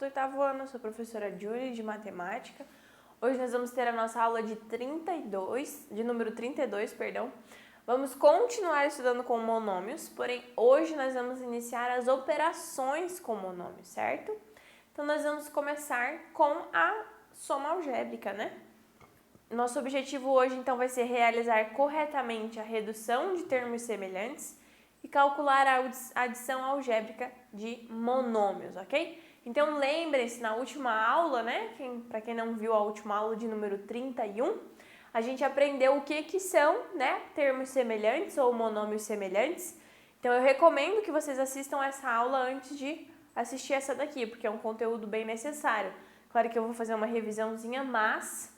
do 8º ano, eu sou a professora Julie de Matemática. Hoje nós vamos ter a nossa aula de número 32, perdão. Vamos continuar estudando com monômios, porém hoje nós vamos iniciar as operações com monômios, certo? Então nós vamos começar com a soma algébrica, né? Nosso objetivo hoje então vai ser realizar corretamente a redução de termos semelhantes e calcular a adição algébrica de monômios, ok? Então lembrem-se, na última aula, né, para quem não viu a última aula de número 31, a gente aprendeu o que são, né, termos semelhantes ou monômios semelhantes. Então eu recomendo que vocês assistam essa aula antes de assistir essa daqui, porque é um conteúdo bem necessário. Claro que eu vou fazer uma revisãozinha, mas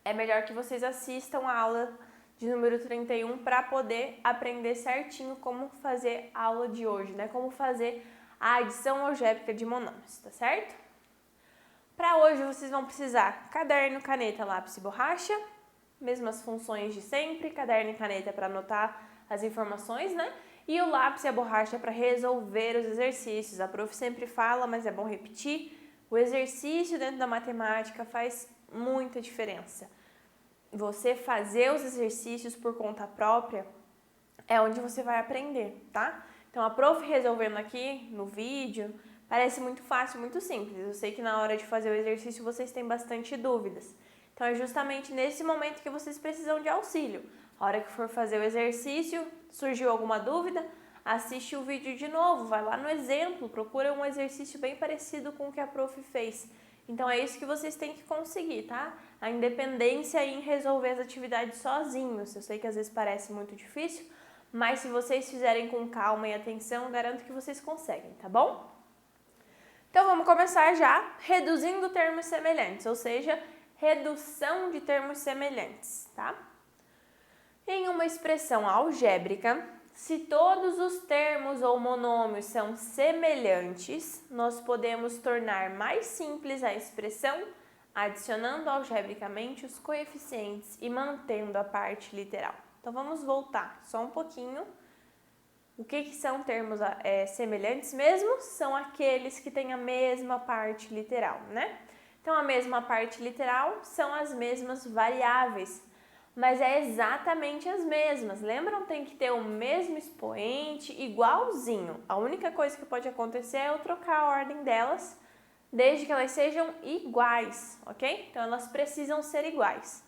é melhor que vocês assistam a aula de número 31 para poder aprender certinho como fazer a aula de hoje, né? Como fazer a adição algébrica de monômios, tá certo? Para hoje vocês vão precisar caderno, caneta, lápis e borracha, mesmas funções de sempre, caderno e caneta para anotar as informações, né? E o lápis e a borracha para resolver os exercícios. A prof sempre fala, mas é bom repetir, o exercício dentro da matemática faz muita diferença. Você fazer os exercícios por conta própria é onde você vai aprender, tá? Então, a prof resolvendo aqui no vídeo parece muito fácil, muito simples. Eu sei que na hora de fazer o exercício vocês têm bastante dúvidas. Então, é justamente nesse momento que vocês precisam de auxílio. A hora que for fazer o exercício, surgiu alguma dúvida, assiste o vídeo de novo, vai lá no exemplo, procura um exercício bem parecido com o que a prof fez. Então, é isso que vocês têm que conseguir, tá? A independência em resolver as atividades sozinhos. Eu sei que às vezes parece muito difícil, mas se vocês fizerem com calma e atenção, garanto que vocês conseguem, tá bom? Então, vamos começar já reduzindo termos semelhantes, ou seja, redução de termos semelhantes, tá? Em uma expressão algébrica, se todos os termos ou monômios são semelhantes, nós podemos tornar mais simples a expressão adicionando algebricamente os coeficientes e mantendo a parte literal. Então, vamos voltar só um pouquinho. O que são termos semelhantes mesmo? São aqueles que têm a mesma parte literal, né? Então, a mesma parte literal são as mesmas variáveis, mas é exatamente as mesmas. Lembram? Tem que ter o mesmo expoente, igualzinho. A única coisa que pode acontecer é eu trocar a ordem delas, desde que elas sejam iguais, ok? Então, elas precisam ser iguais,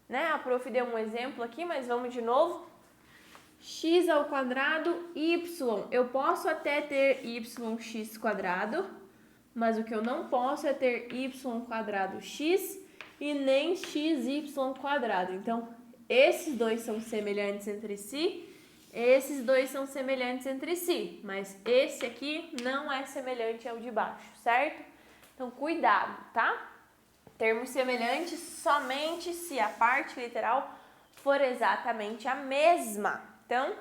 né? A prof deu um exemplo aqui, mas vamos de novo. X ao quadrado, y. Eu posso até ter yx quadrado, mas o que eu não posso é ter y quadrado x e nem xy quadrado. Então, esses dois são semelhantes entre si, esses dois são semelhantes entre si, mas esse aqui não é semelhante ao de baixo, certo? Então, cuidado, tá? Termos semelhantes somente se a parte literal for exatamente a mesma. Então,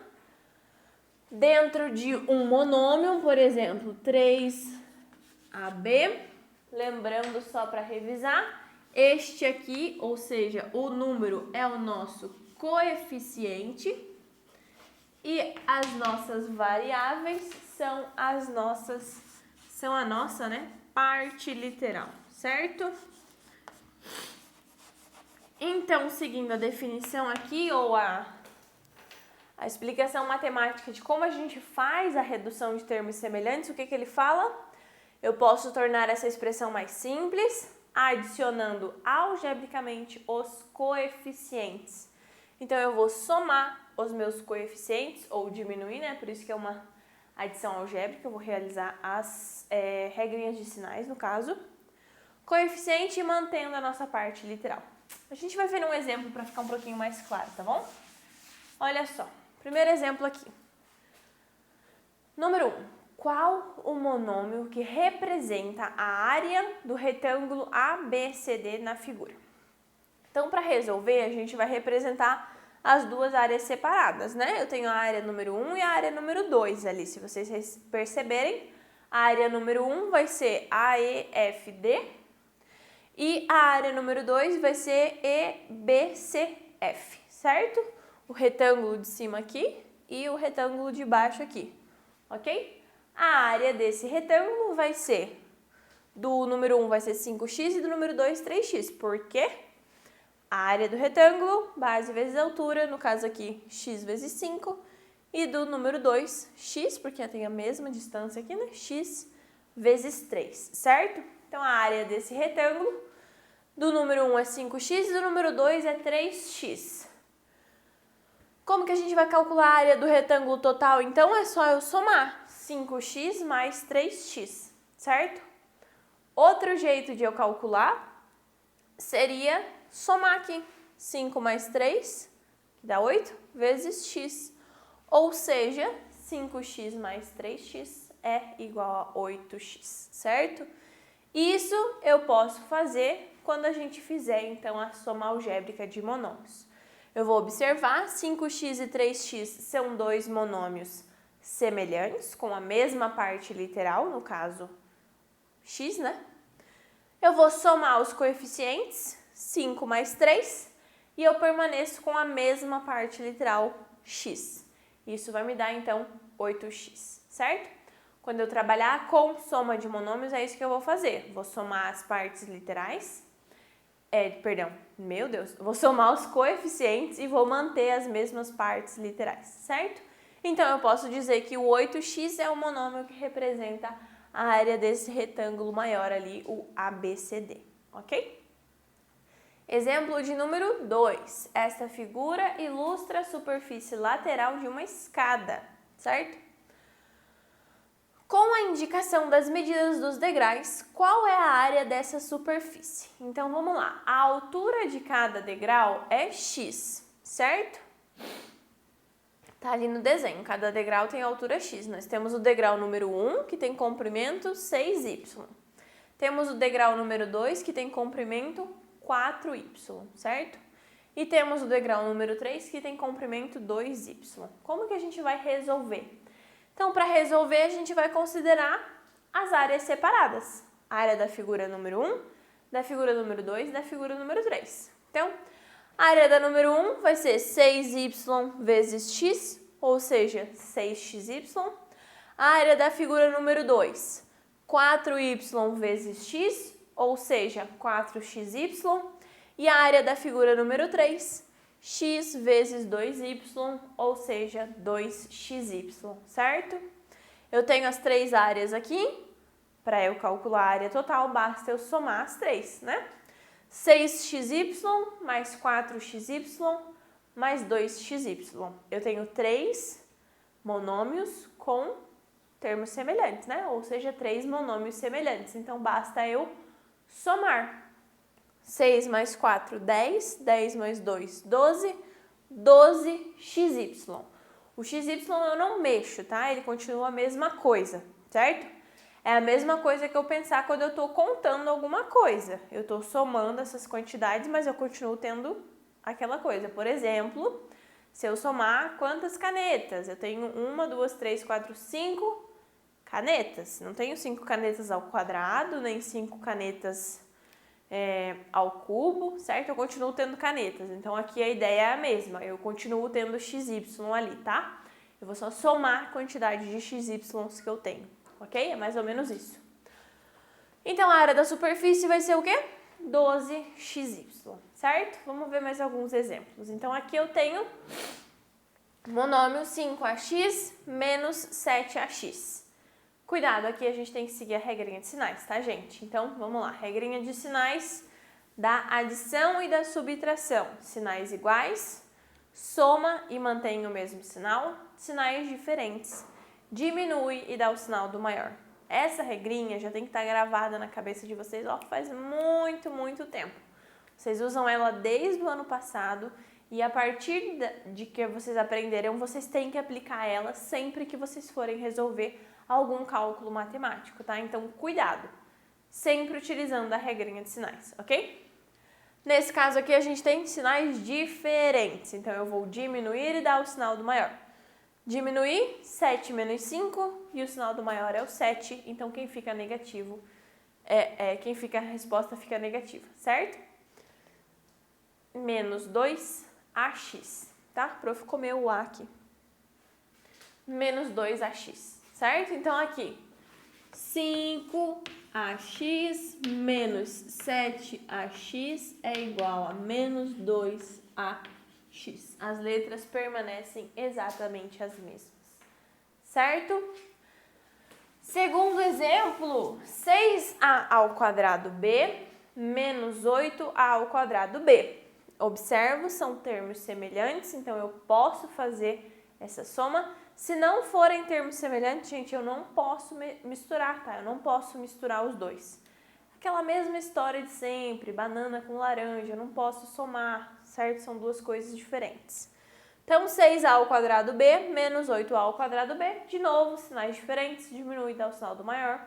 dentro de um monômio, por exemplo, 3AB, lembrando só para revisar, este aqui, ou seja, o número é o nosso coeficiente e as nossas variáveis são a nossa, né, parte literal, certo? Então, seguindo a definição aqui, ou a explicação matemática de como a gente faz a redução de termos semelhantes, o que ele fala? Eu posso tornar essa expressão mais simples, adicionando algebricamente os coeficientes. Então, eu vou somar os meus coeficientes, ou diminuir, né? Por isso que é uma adição algébrica, eu vou realizar as regrinhas de sinais, no caso. Coeficiente mantendo a nossa parte literal. A gente vai ver um exemplo para ficar um pouquinho mais claro, tá bom? Olha só, primeiro exemplo aqui. Número 1. Qual o monômio que representa a área do retângulo ABCD na figura? Então, para resolver, a gente vai representar as duas áreas separadas, né? Eu tenho a área número 1 e a área número 2 ali. Se vocês perceberem, a área número 1 vai ser AEFD e a área número 2 vai ser EBCF, certo? O retângulo de cima aqui e o retângulo de baixo aqui, ok? A área desse retângulo vai ser do número 1 vai ser 5x e do número 2, 3x. Por quê? A área do retângulo, base vezes altura, no caso aqui, x vezes 5. E do número 2, x, porque tem a mesma distância aqui, né? X vezes 3, certo? Então, a área desse retângulo do número 1 é 5x e do número 2 é 3x. Como que a gente vai calcular a área do retângulo total? Então, é só eu somar 5x mais 3x, certo? Outro jeito de eu calcular seria somar aqui 5 mais 3, que dá 8, vezes x. Ou seja, 5x mais 3x é igual a 8x, certo? Isso eu posso fazer quando a gente fizer, então, a soma algébrica de monômios. Eu vou observar, 5x e 3x são dois monômios semelhantes, com a mesma parte literal, no caso, x, né? Eu vou somar os coeficientes, 5 mais 3, e eu permaneço com a mesma parte literal, x. Isso vai me dar, então, 8x, certo? Quando eu trabalhar com soma de monômios, é isso que eu vou fazer. Vou somar as partes literais, vou somar os coeficientes e vou manter as mesmas partes literais, certo? Então, eu posso dizer que o 8x é o monômio que representa a área desse retângulo maior ali, o ABCD, ok? Exemplo de número 2. Esta figura ilustra a superfície lateral de uma escada, certo? Com a indicação das medidas dos degraus, qual é a área dessa superfície? Então, vamos lá. A altura de cada degrau é x, certo? Tá ali no desenho. Cada degrau tem altura x. Nós temos o degrau número 1, que tem comprimento 6y. Temos o degrau número 2, que tem comprimento 4y, certo? E temos o degrau número 3, que tem comprimento 2y. Como que a gente vai resolver? Então, para resolver, a gente vai considerar as áreas separadas. A área da figura número 1, da figura número 2 e da figura número 3. Então, a área da número 1 vai ser 6y vezes x, ou seja, 6xy. A área da figura número 2, 4y vezes x, ou seja, 4xy. E a área da figura número 3, x vezes 2y, ou seja, 2xy, certo? Eu tenho as três áreas aqui. Para eu calcular a área total, basta eu somar as três, né? 6xy mais 4xy mais 2xy. Eu tenho três monômios com termos semelhantes, né? Ou seja, três monômios semelhantes. Então, basta eu somar. 6 mais 4, 10. 10 mais 2, 12. 12xy. O xy eu não mexo, tá? Ele continua a mesma coisa, certo? É a mesma coisa que eu pensar quando eu estou contando alguma coisa. Eu estou somando essas quantidades, mas eu continuo tendo aquela coisa. Por exemplo, se eu somar quantas canetas? Eu tenho 1, 2, 3, 4, 5 canetas. Não tenho 5 canetas ao quadrado, nem 5 canetas ao cubo, certo? Eu continuo tendo canetas. Então, aqui a ideia é a mesma. Eu continuo tendo xy ali, tá? Eu vou só somar a quantidade de xy que eu tenho, ok? É mais ou menos isso. Então, a área da superfície vai ser o quê? 12xy, certo? Vamos ver mais alguns exemplos. Então, aqui eu tenho monômio 5ax menos 7ax. Cuidado, aqui a gente tem que seguir a regrinha de sinais, tá, gente? Então, vamos lá. Regrinha de sinais da adição e da subtração. Sinais iguais, soma e mantém o mesmo sinal. Sinais diferentes, diminui e dá o sinal do maior. Essa regrinha já tem que estar gravada na cabeça de vocês, ó, faz muito, muito tempo. Vocês usam ela desde o ano passado e a partir de que vocês aprenderam, vocês têm que aplicar ela sempre que vocês forem resolver algum cálculo matemático, tá? Então, cuidado, sempre utilizando a regrinha de sinais, ok? Nesse caso aqui, a gente tem sinais diferentes, então eu vou diminuir e dar o sinal do maior. Diminuir, 7 menos 5, e o sinal do maior é o 7, então quem fica negativo, a resposta fica negativa, certo? Menos 2ax, tá? O prof comeu o A aqui. Menos 2ax. Certo? Então, aqui, 5 2ax menos 7ax é igual a menos 2ax. As letras permanecem exatamente as mesmas, certo? Segundo exemplo, 6a ao quadrado b menos 8a ao quadrado b. Observo, são termos semelhantes, então eu posso fazer essa soma. Se não forem termos semelhantes, gente, eu não posso misturar, tá? Eu não posso misturar os dois. Aquela mesma história de sempre, banana com laranja, eu não posso somar, certo? São duas coisas diferentes. Então, 6a ao quadrado b menos 8a ao quadrado b. De novo, sinais diferentes, diminui e dá o sinal do maior.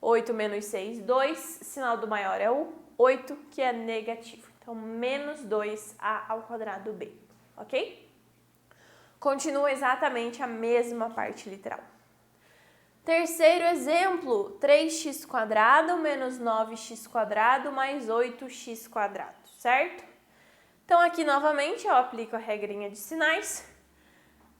8 menos 6, 2. Sinal do maior é o 8, que é negativo. Então, menos 2a ao quadrado b, ok? Continua exatamente a mesma parte literal. Terceiro exemplo, 3x² menos 9x² mais 8x², certo? Então, aqui novamente eu aplico a regrinha de sinais.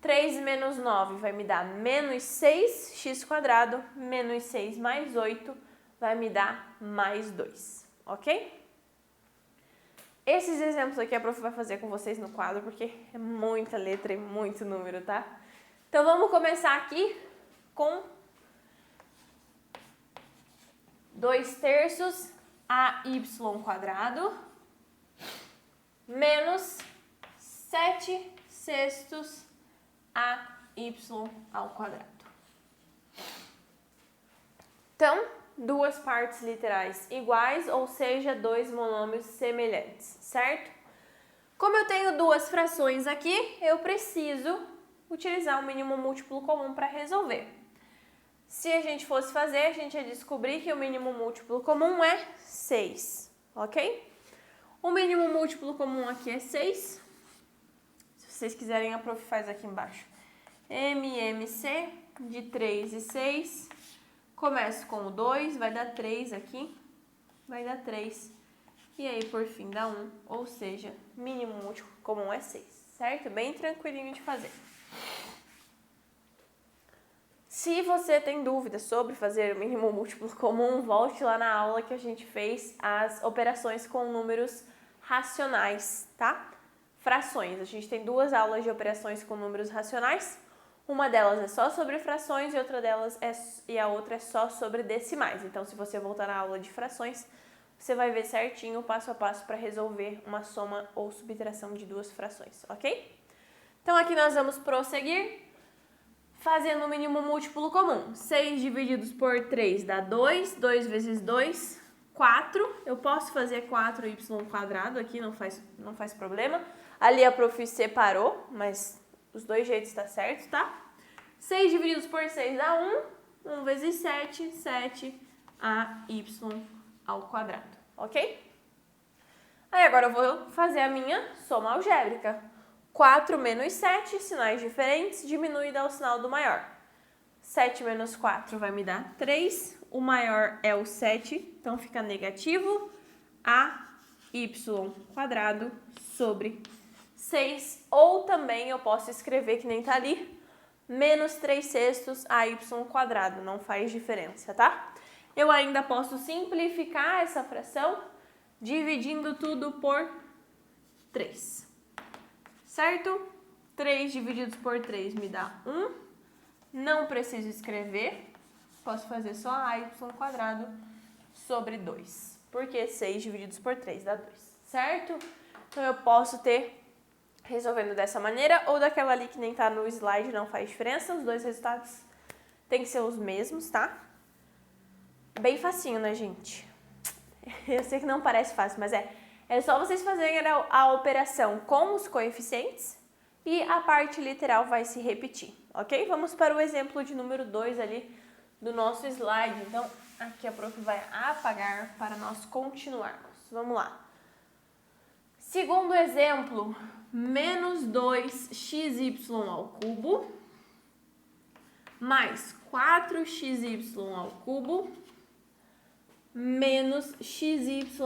3 menos 9 vai me dar menos 6x², menos 6 mais 8 vai me dar mais 2, ok? Esses exemplos aqui a prof vai fazer com vocês no quadro, porque é muita letra e muito número, tá? Então, vamos começar aqui com 2/3 AY² menos 7/6 AY². Então, duas partes literais iguais, ou seja, dois monômios semelhantes, certo? Como eu tenho duas frações aqui, eu preciso utilizar o mínimo múltiplo comum para resolver. Se a gente fosse fazer, a gente ia descobrir que o mínimo múltiplo comum é 6, ok? O mínimo múltiplo comum aqui é 6. Se vocês quiserem, a prof faz aqui embaixo. MMC de 3 e 6. Começo com o 2, vai dar 3 aqui, vai dar 3. E aí, por fim, dá 1, ou seja, mínimo múltiplo comum é 6, certo? Bem tranquilinho de fazer. Se você tem dúvidas sobre fazer o mínimo múltiplo comum, volte lá na aula que a gente fez as operações com números racionais, tá? Frações. A gente tem duas aulas de operações com números racionais. Uma delas é só sobre frações e a outra é só sobre decimais. Então, se você voltar na aula de frações, você vai ver certinho o passo a passo para resolver uma soma ou subtração de duas frações, ok? Então, aqui nós vamos prosseguir fazendo o mínimo múltiplo comum. 6 divididos por 3 dá 2. 2 vezes 2, 4. Eu posso fazer 4y² aqui, não faz problema. Ali a prof separou, mas os dois jeitos tá certo, tá? 6 divididos por 6 dá 1. 1 vezes 7, 7ay², ok? Aí agora eu vou fazer a minha soma algébrica. 4 menos 7, sinais diferentes, diminui e dá o sinal do maior. 7 menos 4 vai me dar 3, o maior é o 7, então fica negativo ay² sobre 6, ou também eu posso escrever, que nem tá ali, menos 3/6 ay², não faz diferença, tá? Eu ainda posso simplificar essa fração dividindo tudo por 3, certo? 3 divididos por 3 me dá 1, não preciso escrever, posso fazer só ay² sobre 2, porque 6 divididos por 3 dá 2, certo? Então eu posso ter resolvendo dessa maneira ou daquela ali que nem tá no slide, não faz diferença, os dois resultados tem que ser os mesmos, tá? Bem facinho, né, gente? Eu sei que não parece fácil, mas é só vocês fazerem a operação com os coeficientes e a parte literal vai se repetir, ok? Vamos para o exemplo de número 2 ali do nosso slide. Então, aqui a prof vai apagar para nós continuarmos. Vamos lá. Segundo exemplo, menos 2xy³ mais 4xy³ menos xy³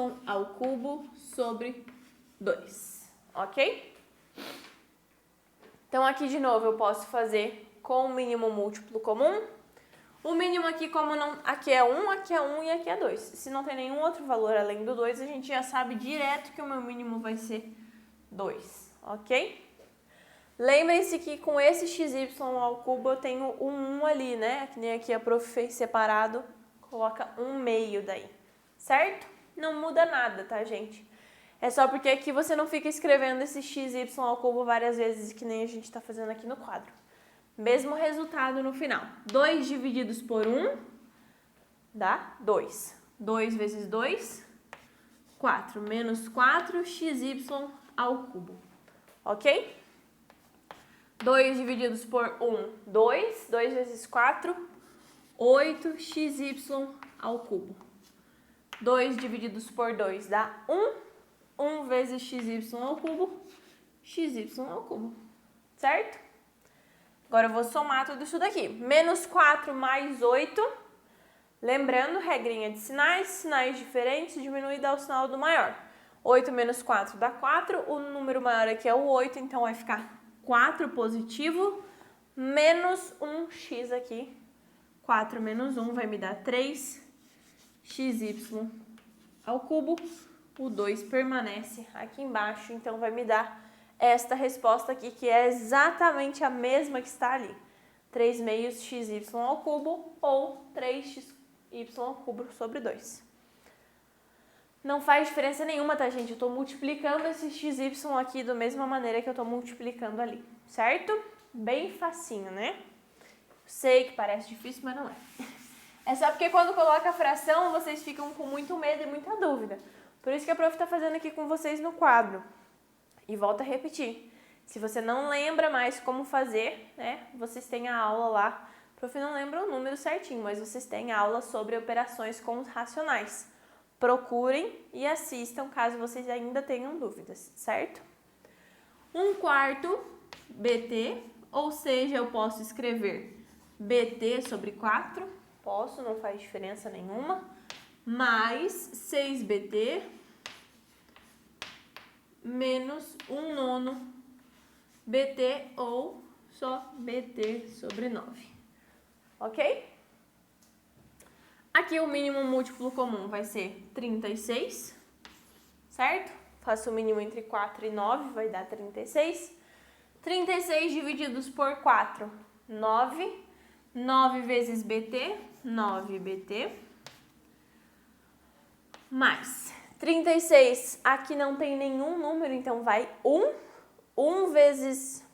sobre 2, ok? Então, aqui de novo eu posso fazer com o mínimo múltiplo comum O mínimo aqui, como não, aqui é 1 e aqui é 2. Se não tem nenhum outro valor além do 2, a gente já sabe direto que o meu mínimo vai ser 2, ok? Lembrem-se que com esse xy ao cubo eu tenho um 1 ali, né? Que nem aqui a prof fez separado, coloca 1/2 daí, certo? Não muda nada, tá, gente? É só porque aqui você não fica escrevendo esse xy ao cubo várias vezes, que nem a gente tá fazendo aqui no quadro. Mesmo resultado no final. 2 divididos por 1 dá 2. 2 vezes 2, 4. Menos 4 xy ao cubo. Ok? 2 divididos por 1, 2. 2 vezes 4, 8 xy ao cubo. 2 divididos por 2 dá 1. 1 vezes xy ao cubo, xy ao cubo. Certo? Agora eu vou somar tudo isso daqui. Menos 4 mais 8. Lembrando, regrinha de sinais. Sinais diferentes, diminui e dá o sinal do maior. 8 menos 4 dá 4. O número maior aqui é o 8, então vai ficar 4 positivo. Menos 1x aqui. 4 menos 1 vai me dar 3 xy ao cubo. O 2 permanece aqui embaixo, então vai me dar esta resposta aqui, que é exatamente a mesma que está ali. 3/2 xy ao cubo ou 3xy ao cubo sobre 2. Não faz diferença nenhuma, tá, gente? Eu estou multiplicando esse xy aqui da mesma maneira que eu estou multiplicando ali, certo? Bem facinho, né? Sei que parece difícil, mas não é. É só porque quando coloca a fração, vocês ficam com muito medo e muita dúvida. Por isso que a prof está fazendo aqui com vocês no quadro. E volto a repetir, se você não lembra mais como fazer, né, vocês têm a aula lá, o prof não lembra o número certinho, mas vocês têm aula sobre operações com os racionais. Procurem e assistam caso vocês ainda tenham dúvidas, certo? 1/4 bt, ou seja, eu posso escrever bt sobre 4, posso, não faz diferença nenhuma, mais 6bt menos 1/9 bt ou só bt sobre 9, ok? Aqui o mínimo múltiplo comum vai ser 36, certo? Faço o mínimo entre 4 e 9, vai dar 36. 36 divididos por 4, 9. 9 vezes bt, 9bt. Mais 36, aqui não tem nenhum número, então vai 1. 1 vezes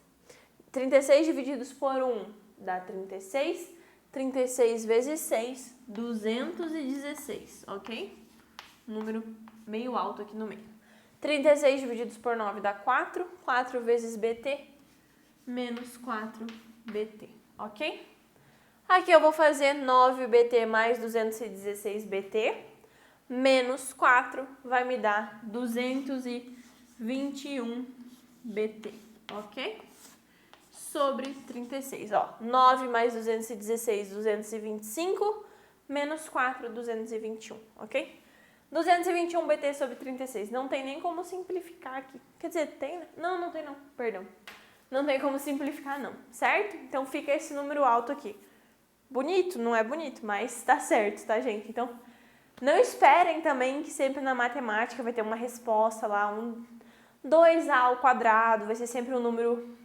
36 divididos por 1 dá 36. 36 vezes 6, 216, ok? Número meio alto aqui no meio. 36 divididos por 9 dá 4. 4 vezes bt, menos 4bt, ok? Aqui eu vou fazer 9bt mais 216bt. Menos 4 vai me dar 221bt, ok? Sobre 36, ó. 9 mais 216, 225, menos 4, 221, ok? 221bt sobre 36, não tem nem como simplificar aqui. Quer dizer, tem, né? Não, não tem não, perdão. Não tem como simplificar não, certo? Então fica esse número alto aqui. Bonito? Não é bonito, mas tá certo, tá, gente? Então, não esperem também que sempre na matemática vai ter uma resposta lá, 2a ao quadrado, vai ser sempre um número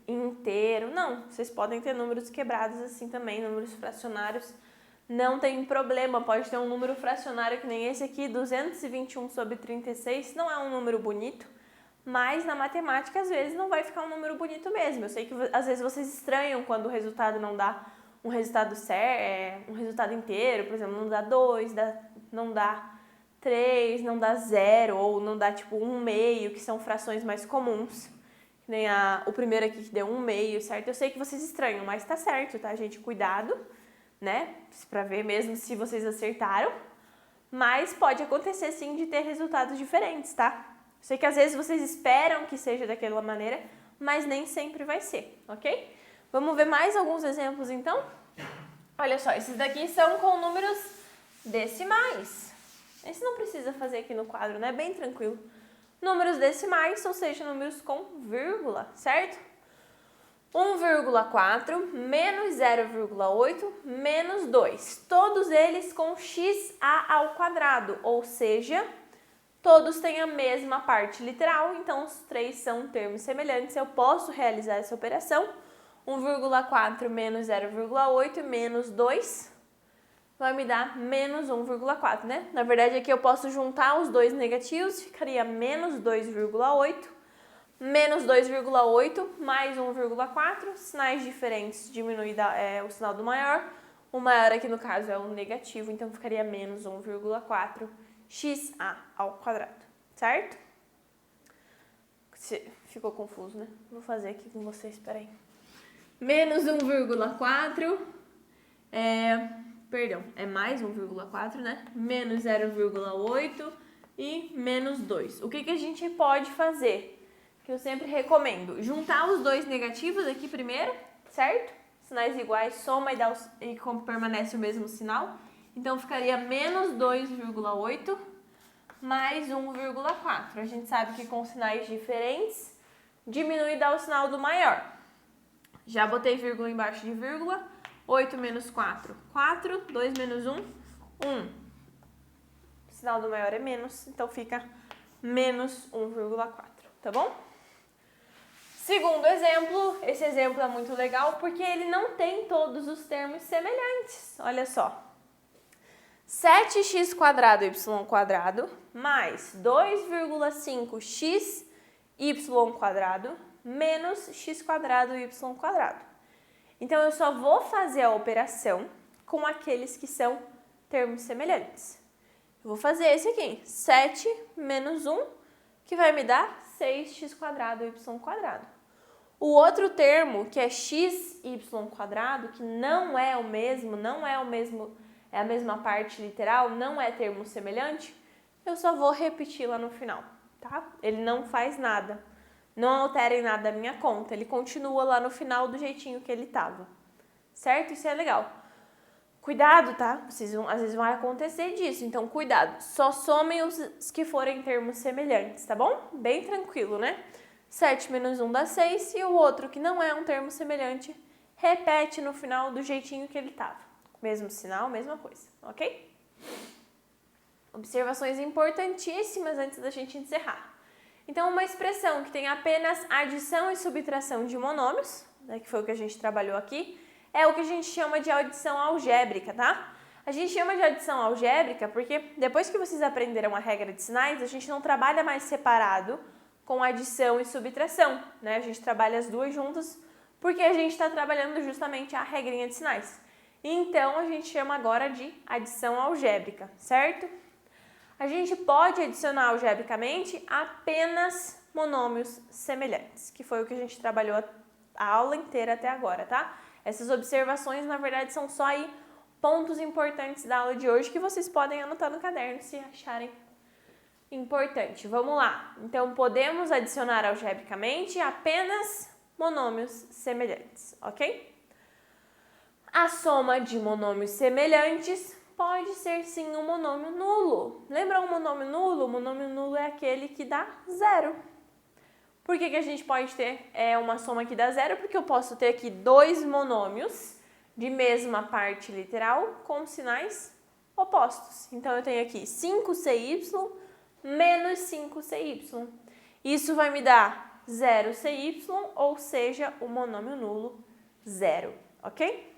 inteiro. Não, vocês podem ter números quebrados assim também, números fracionários. Não tem problema, pode ter um número fracionário que nem esse aqui, 221 sobre 36, não é um número bonito, mas na matemática às vezes não vai ficar um número bonito mesmo. Eu sei que às vezes vocês estranham quando o resultado não dá um resultado certo, um resultado inteiro, por exemplo, não dá 2, não dá 3, não dá 0, ou não dá tipo 1/2, que são frações mais comuns. Nem o primeiro aqui que deu 1/2, certo? Eu sei que vocês estranham, mas tá certo, tá, gente? Cuidado, né? Pra ver mesmo se vocês acertaram. Mas pode acontecer sim de ter resultados diferentes, tá? Eu sei que às vezes vocês esperam que seja daquela maneira, mas nem sempre vai ser, ok? Vamos ver mais alguns exemplos, então? Olha só, esses daqui são com números decimais. Esse não precisa fazer aqui no quadro, né? Bem tranquilo. Números decimais, ou seja, números com vírgula, certo? 1,4 menos 0,8 menos 2. Todos eles com xa², ou seja, todos têm a mesma parte literal, então os três são termos semelhantes. Eu posso realizar essa operação. 1,4 menos 0,8 menos 2 vai me dar menos 1,4, né? Na verdade, aqui eu posso juntar os dois negativos, ficaria menos 2,8. Menos 2,8 mais 1,4, sinais diferentes, diminui o sinal do maior. O maior aqui no caso é o negativo, então ficaria menos 1,4 xa², certo? Ficou confuso, né? Vou fazer aqui com vocês, peraí. Menos 1,4 é mais 1,4, né? Menos 0,8 e menos 2. O que a gente pode fazer? Que eu sempre recomendo, juntar os dois negativos aqui primeiro, certo? Sinais iguais, soma e permanece o mesmo sinal. Então, ficaria menos 2,8 mais 1,4. A gente sabe que com sinais diferentes, diminui e dá o sinal do maior. Já botei vírgula embaixo de vírgula. 8 menos 4, 4. 2 menos 1, 1. O sinal do maior é menos, então fica menos 1,4, tá bom? Segundo exemplo, esse exemplo é muito legal porque ele não tem todos os termos semelhantes. Olha só. 7x² mais 2,5xy² menos x²y². Então, eu só vou fazer a operação com aqueles que são termos semelhantes. Eu vou fazer esse aqui, 7 menos 1, que vai me dar 6x²y². O outro termo, que é xy², que não é a mesma parte literal, não é termo semelhante, eu só vou repetir lá no final, tá? Ele não faz nada, não altera em nada a minha conta, ele continua lá no final do jeitinho que ele estava, certo? Isso é legal. Cuidado, tá? Às vezes vai acontecer disso, então cuidado. Só somem os que forem termos semelhantes, tá bom? Bem tranquilo, né? 7 menos 1 dá 6 e o outro, que não é um termo semelhante, repete no final do jeitinho que ele estava. Mesmo sinal, mesma coisa, ok? Observações importantíssimas antes da gente encerrar. Então, uma expressão que tem apenas adição e subtração de monômios, né, que foi o que a gente trabalhou aqui, é o que a gente chama de adição algébrica, tá? A gente chama de adição algébrica porque depois que vocês aprenderam a regra de sinais, a gente não trabalha mais separado com adição e subtração, né? A gente trabalha as duas juntas porque a gente está trabalhando justamente a regrinha de sinais. Então, a gente chama agora de adição algébrica, certo? A gente pode adicionar algebricamente apenas monômios semelhantes, que foi o que a gente trabalhou a aula inteira até agora, tá? Essas observações, na verdade, são só aí pontos importantes da aula de hoje que vocês podem anotar no caderno se acharem importante. Vamos lá. Então, podemos adicionar algebricamente apenas monômios semelhantes, ok? A soma de monômios semelhantes pode ser sim um monômio nulo. Lembra um monômio nulo? O monômio nulo é aquele que dá zero. Por que a gente pode ter uma soma que dá zero? Porque eu posso ter aqui dois monômios de mesma parte literal com sinais opostos. Então, eu tenho aqui 5cy menos 5cy. Isso vai me dar 0cy, ou seja, o monômio nulo, zero, ok?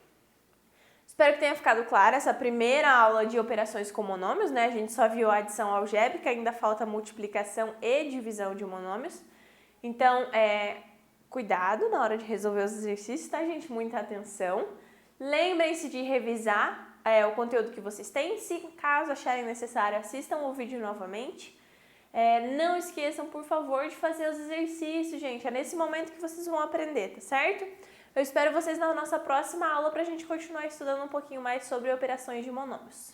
Espero que tenha ficado clara essa primeira aula de operações com monômios, né? A gente só viu a adição algébrica, ainda falta multiplicação e divisão de monômios. Então, cuidado na hora de resolver os exercícios, tá, gente? Muita atenção. Lembrem-se de revisar o conteúdo que vocês têm. Se caso acharem necessário, assistam o vídeo novamente. Não esqueçam, por favor, de fazer os exercícios, gente. É nesse momento que vocês vão aprender, tá certo? Eu espero vocês na nossa próxima aula para a gente continuar estudando um pouquinho mais sobre operações de monômios.